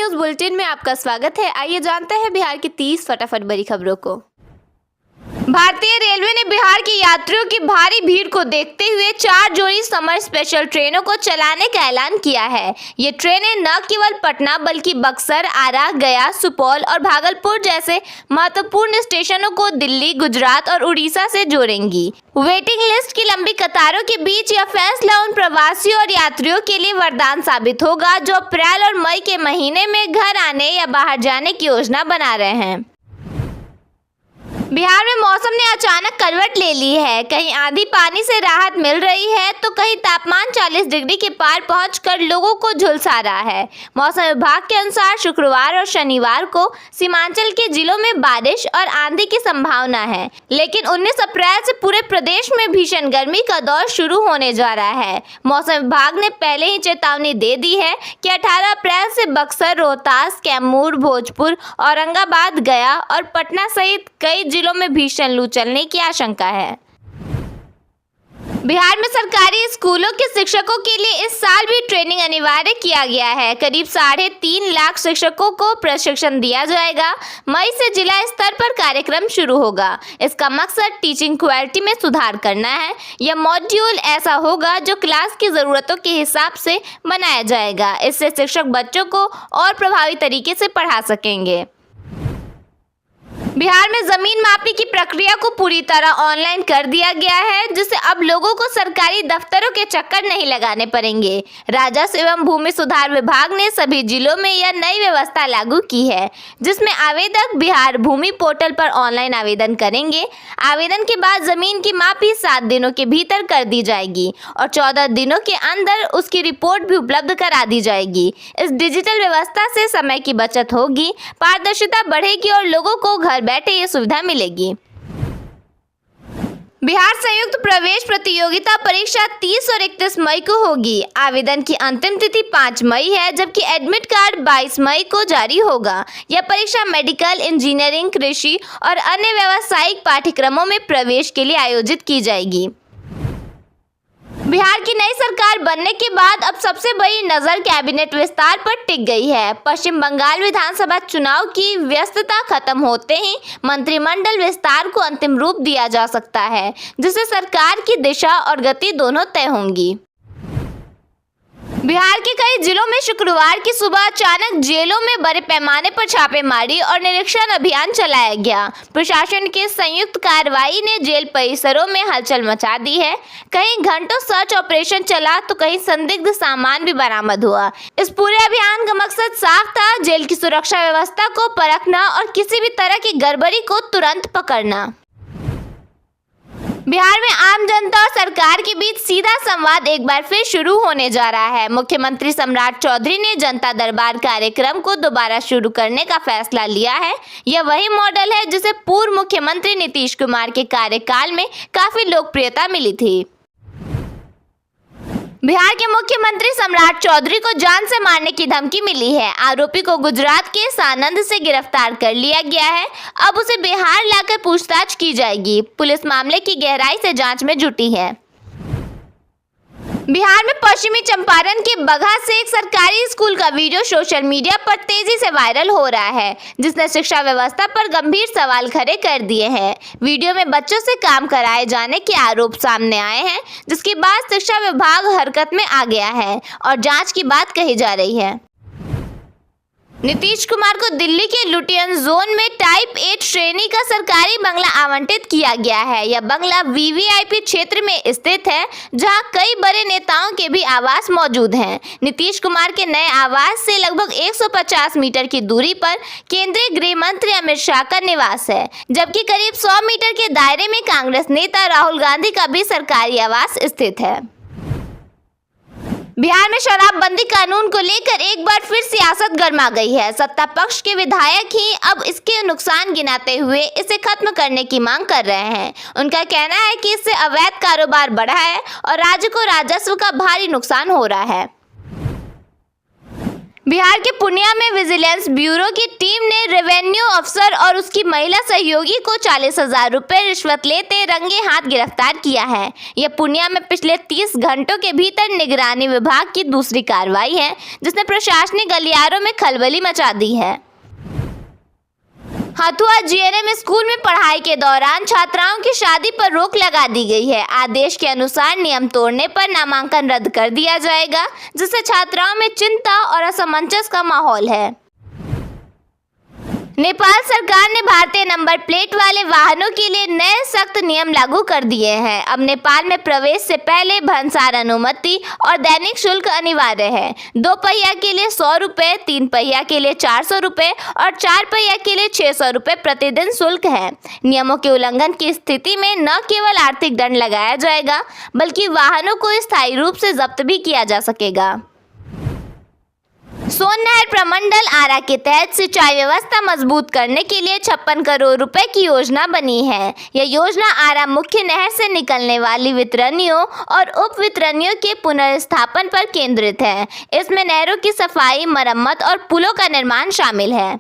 News bulletin में आपका स्वागत है। आइए जानते हैं बिहार की 30 फटाफट बड़ी खबरों को। भारतीय रेलवे ने बिहार के यात्रियों की भारी भीड़ को देखते हुए 4 जोड़ी समर स्पेशल ट्रेनों को चलाने का ऐलान किया है। ये ट्रेनें न केवल पटना बल्कि बक्सर, आरा, गया, सुपौल और भागलपुर जैसे महत्वपूर्ण स्टेशनों को दिल्ली, गुजरात और उड़ीसा से जोड़ेंगी। वेटिंग लिस्ट की लंबी कतारों के बीच यह फैसला उन प्रवासियों और यात्रियों के लिए वरदान साबित होगा जो अप्रैल और मई के महीने में घर आने या बाहर जाने की योजना बना रहे हैं। बिहार में मौसम ने अचानक करवट ले ली है। कहीं आंधी पानी से राहत मिल रही है तो कहीं तापमान 40 डिग्री के पार पहुंचकर लोगों को झुलसा रहा है। मौसम विभाग के अनुसार शुक्रवार और शनिवार को सीमांचल के जिलों में बारिश और आंधी की संभावना है, लेकिन 19 अप्रैल से पूरे प्रदेश में भीषण गर्मी का दौर शुरू होने जा रहा है। मौसम विभाग ने पहले ही चेतावनी दे दी है कि 18 अप्रैल से बक्सर, रोहतास, कैमूर, भोजपुर, औरंगाबाद, गया और पटना सहित कई जिलों में भीषण लू चलने की आशंका है। बिहार में सरकारी स्कूलों के शिक्षकों के लिए इस साल भी ट्रेनिंग अनिवार्य किया गया है। करीब 3.5 लाख शिक्षकों को प्रशिक्षण दिया जाएगा। मई से जिला स्तर पर कार्यक्रम शुरू होगा। इसका मकसद टीचिंग क्वालिटी में सुधार करना है। यह मॉड्यूल ऐसा होगा जो क्लास की जरूरतों के हिसाब से बनाया जाएगा। इससे शिक्षक बच्चों को और प्रभावी तरीके से पढ़ा सकेंगे। बिहार में जमीन मापी की प्रक्रिया को पूरी तरह ऑनलाइन कर दिया गया है, जिससे अब लोगों को सरकारी दफ्तरों के चक्कर नहीं लगाने पड़ेंगे। राजस्व एवं भूमि सुधार विभाग ने सभी जिलों में यह नई व्यवस्था लागू की है, जिसमें आवेदक बिहार भूमि पोर्टल पर ऑनलाइन आवेदन करेंगे। आवेदन के बाद जमीन की मापी 7 दिनों के भीतर कर दी जाएगी और 14 दिनों के अंदर उसकी रिपोर्ट भी उपलब्ध करा दी जाएगी। इस डिजिटल व्यवस्था से समय की बचत होगी, पारदर्शिता बढ़ेगी और लोगों को घर बैठे ये सुविधा मिलेगी। बिहार संयुक्त प्रवेश प्रतियोगिता परीक्षा 30 और 31 मई को होगी। आवेदन की अंतिम तिथि 5 मई है, जबकि एडमिट कार्ड 22 मई को जारी होगा। यह परीक्षा मेडिकल, इंजीनियरिंग, कृषि और अन्य व्यावसायिक पाठ्यक्रमों में प्रवेश के लिए आयोजित की जाएगी। बिहार की नई सरकार बनने के बाद अब सबसे बड़ी नजर कैबिनेट विस्तार पर टिक गई है। पश्चिम बंगाल विधानसभा चुनाव की व्यस्तता खत्म होते ही मंत्रिमंडल विस्तार को अंतिम रूप दिया जा सकता है, जिससे सरकार की दिशा और गति दोनों तय होंगी। बिहार के कई जिलों में शुक्रवार की सुबह अचानक जेलों में बड़े पैमाने पर छापेमारी और निरीक्षण अभियान चलाया गया। प्रशासन की संयुक्त कार्रवाई ने जेल परिसरों में हलचल मचा दी है। कहीं घंटों सर्च ऑपरेशन चला तो कहीं संदिग्ध सामान भी बरामद हुआ। इस पूरे अभियान का मकसद साफ था, जेल की सुरक्षा व्यवस्था को परखना और किसी भी तरह की गड़बड़ी को तुरंत पकड़ना। बिहार में आम जनता और सरकार के बीच सीधा संवाद एक बार फिर शुरू होने जा रहा है। मुख्यमंत्री सम्राट चौधरी ने जनता दरबार कार्यक्रम को दोबारा शुरू करने का फैसला लिया है। यह वही मॉडल है जिसे पूर्व मुख्यमंत्री नीतीश कुमार के कार्यकाल में काफी लोकप्रियता मिली थी। बिहार के मुख्यमंत्री सम्राट चौधरी को जान से मारने की धमकी मिली है। आरोपी को गुजरात के सानंद से गिरफ्तार कर लिया गया है। अब उसे बिहार लाकर पूछताछ की जाएगी। पुलिस मामले की गहराई से जांच में जुटी है। बिहार में पश्चिमी चंपारण के बगहा से एक सरकारी स्कूल का वीडियो सोशल मीडिया पर तेजी से वायरल हो रहा है, जिसने शिक्षा व्यवस्था पर गंभीर सवाल खड़े कर दिए हैं। वीडियो में बच्चों से काम कराए जाने के आरोप सामने आए हैं, जिसके बाद शिक्षा विभाग हरकत में आ गया है और जांच की बात कही जा रही है। नीतीश कुमार को दिल्ली के लुटियन जोन में टाइप 8 श्रेणी का सरकारी बंगला आवंटित किया गया है। यह बंगला वीवीआईपी क्षेत्र में स्थित है, जहां कई बड़े नेताओं के भी आवास मौजूद हैं। नीतीश कुमार के नए आवास से लगभग 150 मीटर की दूरी पर केंद्रीय गृह मंत्री अमित शाह का निवास है, जबकि करीब 100 मीटर के दायरे में कांग्रेस नेता राहुल गांधी का भी सरकारी आवास स्थित है। बिहार में शराबबंदी कानून को लेकर एक बार फिर सियासत गर्मा गई है। सत्ता पक्ष के विधायक ही अब इसके नुकसान गिनाते हुए इसे खत्म करने की मांग कर रहे हैं। उनका कहना है कि इससे अवैध कारोबार बढ़ा है और राज्य को राजस्व का भारी नुकसान हो रहा है। बिहार के पूर्णिया में विजिलेंस ब्यूरो की टीम ने रेवेन्यू अफसर और उसकी महिला सहयोगी को 40,000 रुपए रिश्वत लेते रंगे हाथ गिरफ्तार किया है। यह पूर्णिया में पिछले 30 घंटों के भीतर निगरानी विभाग की दूसरी कार्रवाई है, जिसने प्रशासनिक गलियारों में खलबली मचा दी है। हथुआ जीएनएम स्कूल में पढ़ाई के दौरान छात्राओं की शादी पर रोक लगा दी गई है। आदेश के अनुसार नियम तोड़ने पर नामांकन रद्द कर दिया जाएगा, जिससे छात्राओं में चिंता और असमंजस का माहौल है। नेपाल सरकार ने भारतीय नंबर प्लेट वाले वाहनों के लिए नए सख्त नियम लागू कर दिए हैं। अब नेपाल में प्रवेश से पहले भंसार अनुमति और दैनिक शुल्क अनिवार्य है। 2 पहिया के लिए 100 रुपये, 3 पहिया के लिए 400 रुपये और 4 पहिया के लिए 600 रुपये प्रतिदिन शुल्क है। नियमों के उल्लंघन की स्थिति में न केवल आर्थिक दंड लगाया जाएगा, बल्कि वाहनों को स्थायी रूप से जब्त भी किया जा सकेगा। सोन नहर प्रमंडल आरा के तहत सिंचाई व्यवस्था मजबूत करने के लिए 56 करोड़ रुपए की योजना बनी है। यह योजना आरा मुख्य नहर से निकलने वाली वितरणियों और उप वितरणियों के पुनर्स्थापन पर केंद्रित है। इसमें नहरों की सफाई, मरम्मत और पुलों का निर्माण शामिल है।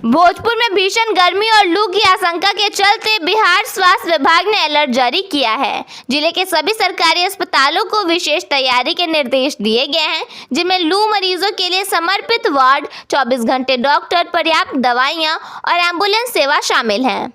भोजपुर में भीषण गर्मी और लू की आशंका के चलते बिहार स्वास्थ्य विभाग ने अलर्ट जारी किया है। जिले के सभी सरकारी अस्पतालों को विशेष तैयारी के निर्देश दिए गए हैं, जिनमें लू मरीजों के लिए समर्पित वार्ड, 24 घंटे डॉक्टर, पर्याप्त दवाइयां और एम्बुलेंस सेवा शामिल है।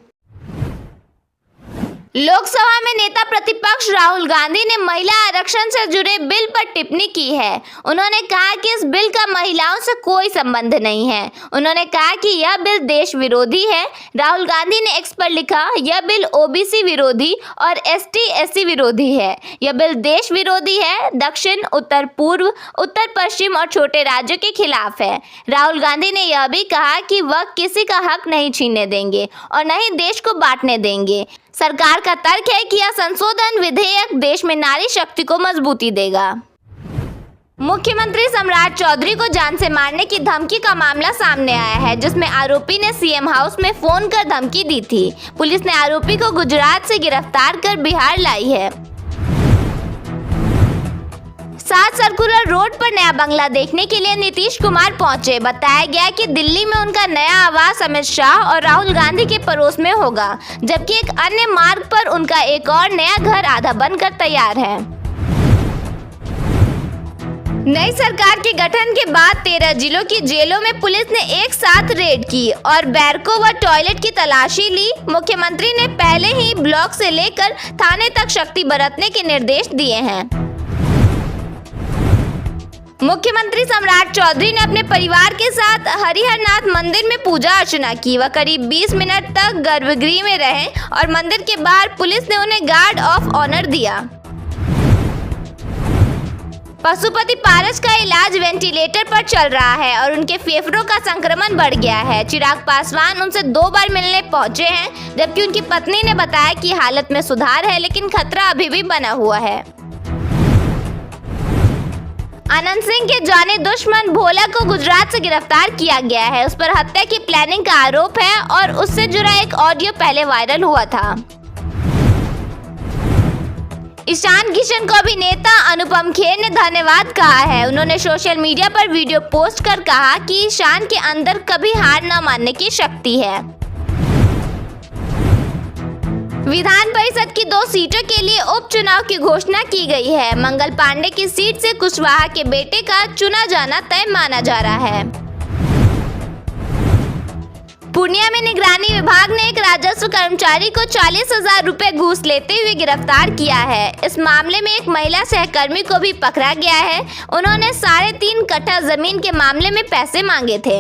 लोकसभा में नेता प्रतिपक्ष राहुल गांधी ने महिला आरक्षण से जुड़े बिल पर टिप्पणी की है। उन्होंने कहा कि इस बिल का महिलाओं से कोई संबंध नहीं है। उन्होंने कहा कि यह बिल देश विरोधी है। राहुल गांधी ने एक्स पर लिखा, यह बिल ओबीसी विरोधी और ST/SC विरोधी है। यह बिल देश विरोधी है, दक्षिण, उत्तर पूर्व, उत्तर पश्चिम और छोटे राज्यों के खिलाफ है। राहुल गांधी ने यह भी कहा कि वह किसी का हक नहीं छीनने देंगे और न ही देश को बांटने देंगे। सरकार का तर्क है कि यह संशोधन विधेयक देश में नारी शक्ति को मजबूती देगा। मुख्यमंत्री सम्राट चौधरी को जान से मारने की धमकी का मामला सामने आया है, जिसमें आरोपी ने सीएम हाउस में फोन कर धमकी दी थी। पुलिस ने आरोपी को गुजरात से गिरफ्तार कर बिहार लाई है। 7 सर्कुलर रोड पर नया बंगला देखने के लिए नीतीश कुमार पहुंचे। बताया गया कि दिल्ली में उनका नया आवास अमित शाह और राहुल गांधी के पड़ोस में होगा, जबकि एक अन्य मार्ग पर उनका एक और नया घर आधा बनकर तैयार है। नई सरकार के गठन के बाद 13 जिलों की जेलों में पुलिस ने एक साथ रेड की और बैरकों व टॉयलेट की तलाशी ली। मुख्यमंत्री ने पहले ही ब्लॉक से लेकर थाने तक सख्ती बरतने के निर्देश दिए हैं। मुख्यमंत्री सम्राट चौधरी ने अपने परिवार के साथ हरिहरनाथ मंदिर में पूजा अर्चना की। वह करीब 20 मिनट तक गर्भगृह में रहे और मंदिर के बाहर पुलिस ने उन्हें गार्ड ऑफ ऑनर दिया। पशुपति पारस का इलाज वेंटिलेटर पर चल रहा है और उनके फेफड़ों का संक्रमण बढ़ गया है। चिराग पासवान उनसे 2 बार मिलने पहुंचे हैं, जबकि उनकी पत्नी ने बताया कि हालत में सुधार है, लेकिन खतरा अभी भी बना हुआ है। अनंत सिंह के जाने दुश्मन भोला को गुजरात से गिरफ्तार किया गया है। उस पर हत्या की प्लानिंग का आरोप है और उससे जुड़ा एक ऑडियो पहले वायरल हुआ था। ईशान किशन को अभिनेता अनुपम खेर ने धन्यवाद कहा है। उन्होंने सोशल मीडिया पर वीडियो पोस्ट कर कहा कि ईशान के अंदर कभी हार न मानने की शक्ति है। विधान परिषद की 2 सीटों के लिए उपचुनाव की घोषणा की गई है। मंगल पांडे की सीट से कुशवाहा के बेटे का चुना जाना तय माना जा रहा है। पूर्णिया में निगरानी विभाग ने एक राजस्व कर्मचारी को 40,000 रुपए घूस लेते हुए गिरफ्तार किया है। इस मामले में एक महिला सहकर्मी को भी पकड़ा गया है। उन्होंने 3.5 कट्ठा जमीन के मामले में पैसे मांगे थे।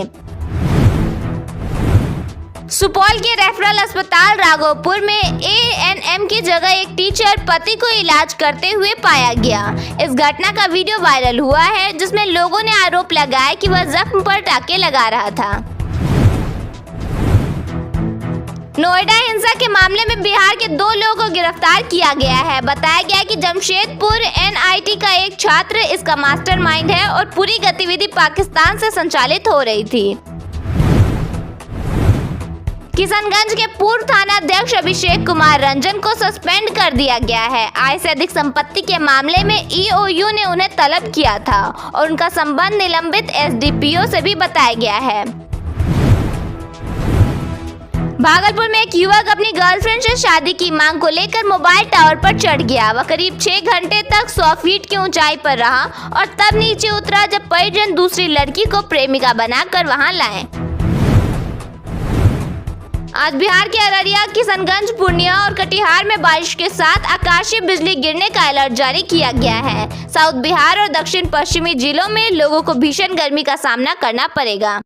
सुपौल के रेफरल अस्पताल राघोपुर में ANM की जगह एक टीचर पति को इलाज करते हुए पाया गया। इस घटना का वीडियो वायरल हुआ है, जिसमें लोगों ने आरोप लगाया कि वह जख्म पर टाके लगा रहा था। नोएडा हिंसा के मामले में बिहार के 2 लोगों को गिरफ्तार किया गया है। बताया गया कि जमशेदपुर NIT का एक छात्र इसका मास्टरमाइंड है और पूरी गतिविधि पाकिस्तान से संचालित हो रही थी। किशनगंज के पूर्व थाना अध्यक्ष अभिषेक कुमार रंजन को सस्पेंड कर दिया गया है। आय से अधिक संपत्ति के मामले में ईओयू ने उन्हें तलब किया था और उनका संबंध निलंबित एसडीपीओ से भी बताया गया है। भागलपुर में एक युवक अपनी गर्लफ्रेंड से शादी की मांग को लेकर मोबाइल टावर पर चढ़ गया। वह करीब 6 घंटे तक 100 फीट की ऊंचाई पर रहा और तब नीचे उतरा जब परिजन दूसरी लड़की को प्रेमिका बनाकर वहां लाए। आज बिहार के अररिया, किशनगंज, पूर्णिया और कटिहार में बारिश के साथ आकाशीय बिजली गिरने का अलर्ट जारी किया गया है। साउथ बिहार और दक्षिण पश्चिमी जिलों में लोगों को भीषण गर्मी का सामना करना पड़ेगा।